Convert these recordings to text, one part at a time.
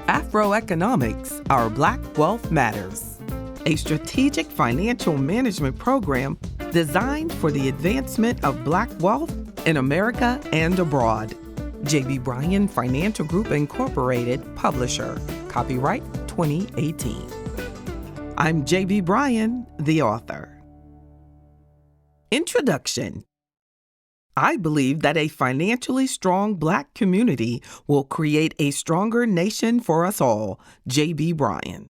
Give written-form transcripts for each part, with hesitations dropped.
AfroEconomics, Our Black Wealth Matters, a strategic financial management program designed for the advancement of Black wealth in America and abroad. J.B. Bryan Financial Group Incorporated, publisher, copyright 2018. I'm J.B. Bryan, the author. Introduction. I believe that a financially strong Black community will create a stronger nation for us all. J.B. Bryan.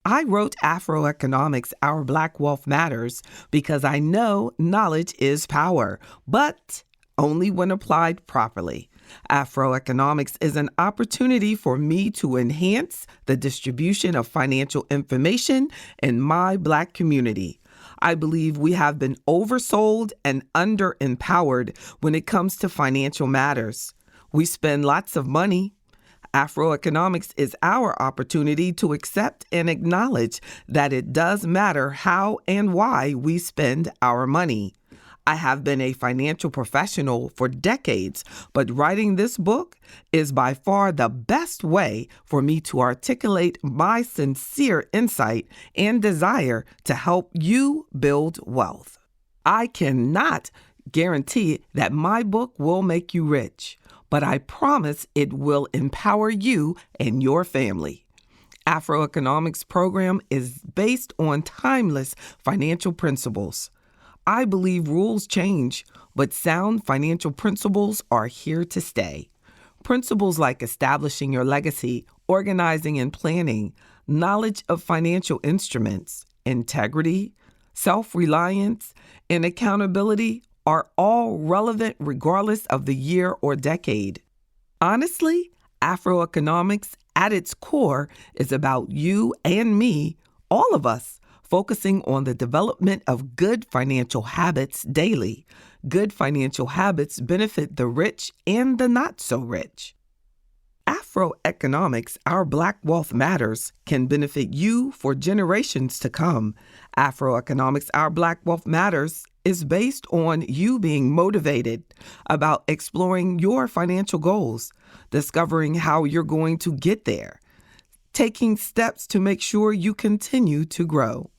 I wrote AfroEconomics, Our Black Wealth Matters because I know knowledge is power, but only when applied properly. AfroEconomics is an opportunity for me to enhance the distribution of financial information in my Black community. I believe we have been oversold and under-empowered when it comes to financial matters. We spend lots of money. AfroEconomics is our opportunity to accept and acknowledge that it does matter how and why we spend our money. I have been a financial professional for decades, but writing this book is by far the best way for me to articulate my sincere insight and desire to help you build wealth. I cannot guarantee that my book will make you rich, but I promise it will empower you and your family. AfroEconomics program is based on timeless financial principles. I believe rules change, but sound financial principles are here to stay. Principles like establishing your legacy, organizing and planning, knowledge of financial instruments, integrity, self-reliance, and accountability are all relevant regardless of the year or decade. Honestly, AfroEconomics at its core is about you and me, all of us, focusing on the development of good financial habits daily. Good financial habits benefit the rich and the not so rich. AfroEconomics, Our Black Wealth Matters, can benefit you for generations to come. AfroEconomics, Our Black Wealth Matters is based on you being motivated about exploring your financial goals, discovering how you're going to get there, taking steps to make sure you continue to grow.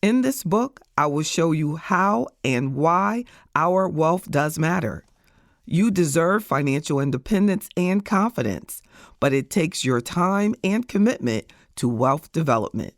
In this book, I will show you how and why our wealth does matter. You deserve financial independence and confidence, but it takes your time and commitment to wealth development.